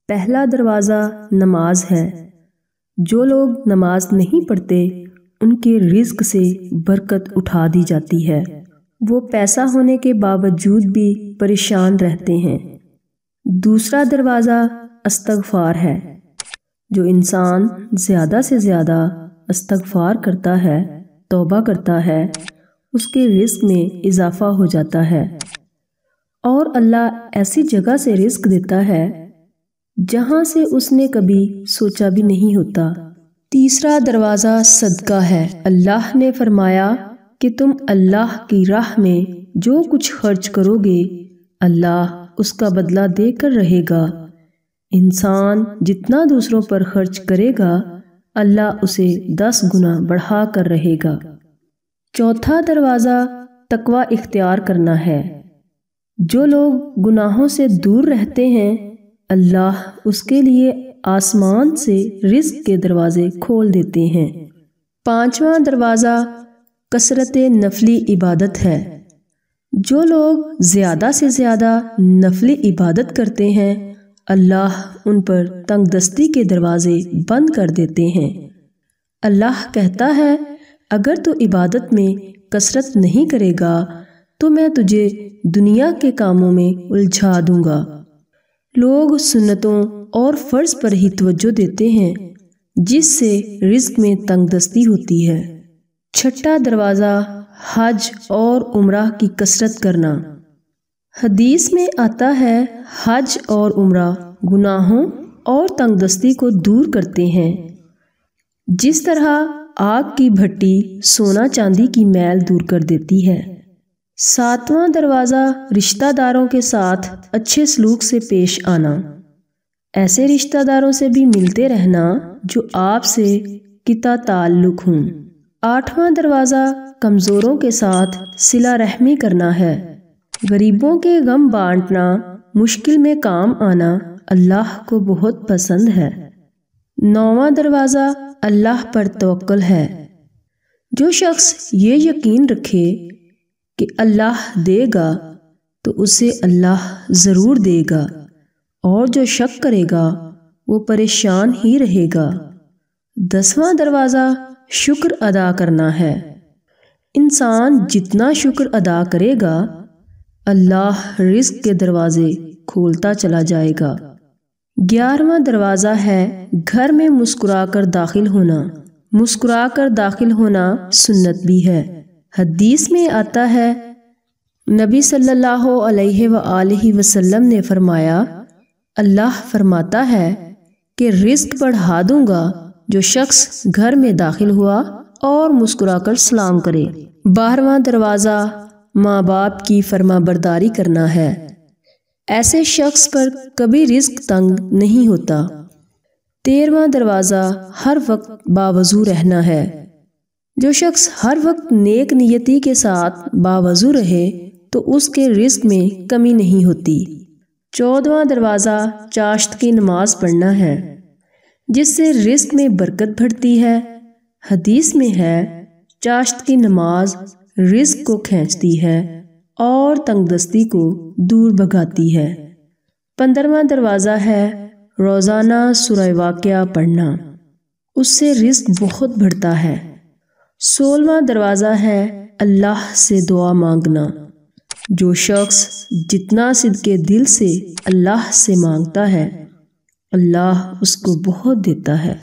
پہلا دروازہ نماز ہے۔ جو لوگ نماز نہیں پڑھتے ان کے رزق سے برکت اٹھا دی جاتی ہے۔ وہ پیسہ ہونے کے باوجود بھی پریشان رہتے ہیں۔ دوسرا دروازہ استغفار ہے۔ جو انسان زیادہ سے زیادہ استغفار کرتا ہے، توبہ کرتا ہے، اس کے رزق میں اضافہ ہو جاتا ہے اور اللہ ایسی جگہ سے رزق دیتا ہے جہاں سے اس نے کبھی سوچا بھی نہیں ہوتا۔ تیسرا دروازہ صدقہ ہے۔ اللہ نے فرمایا کہ تم اللہ کی راہ میں جو کچھ خرچ کرو گے اللہ اس کا بدلہ دے کر رہے گا۔ انسان جتنا دوسروں پر خرچ کرے گا اللہ اسے 10 گنا بڑھا کر رہے گا۔ چوتھا دروازہ تقوی اختیار کرنا ہے۔ جو لوگ گناہوں سے دور رہتے ہیں اللہ اس کے لیے آسمان سے رزق کے دروازے کھول دیتے ہیں۔ پانچواں دروازہ کثرت نفلی عبادت ہے۔ جو لوگ زیادہ سے زیادہ نفلی عبادت کرتے ہیں اللہ ان پر تنگ دستی کے دروازے بند کر دیتے ہیں۔ اللہ کہتا ہے اگر تو عبادت میں کثرت نہیں کرے گا تو میں تجھے دنیا کے کاموں میں الجھا دوں گا۔ لوگ سنتوں اور فرض پر ہی توجہ دیتے ہیں جس سے رزق میں تنگ دستی ہوتی ہے۔ چھٹا دروازہ حج اور عمرہ کی کثرت کرنا۔ حدیث میں آتا ہے حج اور عمرہ گناہوں اور تنگ دستی کو دور کرتے ہیں۔ جس طرح آگ کی بھٹی سونا چاندی کی میل دور کر دیتی ہے۔ ساتواں دروازہ رشتہ داروں کے ساتھ اچھے سلوک سے پیش آنا۔ ایسے رشتہ داروں سے بھی ملتے رہنا جو آپ سے قطع تعلق ہوں۔ آٹھواں دروازہ کمزوروں کے ساتھ صلہ رحمی کرنا ہے۔ غریبوں کے غم بانٹنا، مشکل میں کام آنا اللہ کو بہت پسند ہے۔ نوواں دروازہ اللہ پر توکل ہے۔ جو شخص یہ یقین رکھے کہ اللہ دے گا تو اسے اللہ ضرور دے گا اور جو شک کرے گا وہ پریشان ہی رہے گا۔ 10واں دروازہ شکر ادا کرنا ہے۔ انسان جتنا شکر ادا کرے گا اللہ رزق کے دروازے کھولتا چلا جائے گا۔ 11واں دروازہ ہے گھر میں مسکرا کر داخل ہونا۔ مسکرا کر داخل ہونا سنت بھی ہے۔ حدیث میں آتا ہے نبی صلی اللہ علیہ وآلہ وسلم نے فرمایا اللہ فرماتا ہے کہ رزق بڑھا دوں گا جو شخص گھر میں داخل ہوا اور مسکرا کر سلام کرے۔ 12واں دروازہ ماں باپ کی فرما برداری کرنا ہے۔ ایسے شخص پر کبھی رزق تنگ نہیں ہوتا۔ 13واں دروازہ ہر وقت باوضو رہنا ہے۔ جو شخص ہر وقت نیک نیتی کے ساتھ باوضو رہے تو اس کے رزق میں کمی نہیں ہوتی۔ 14واں دروازہ چاشت کی نماز پڑھنا ہے جس سے رزق میں برکت بڑھتی ہے۔ حدیث میں ہے چاشت کی نماز رزق کو کھینچتی ہے اور تنگ دستی کو دور بھگاتی ہے۔ 15واں دروازہ ہے روزانہ سورہ واقعہ پڑھنا، اس سے رزق بہت بڑھتا ہے۔ 16واں دروازہ ہے اللہ سے دعا مانگنا۔ جو شخص جتنا صدقے دل سے اللہ سے مانگتا ہے اللہ اس کو بہت دیتا ہے۔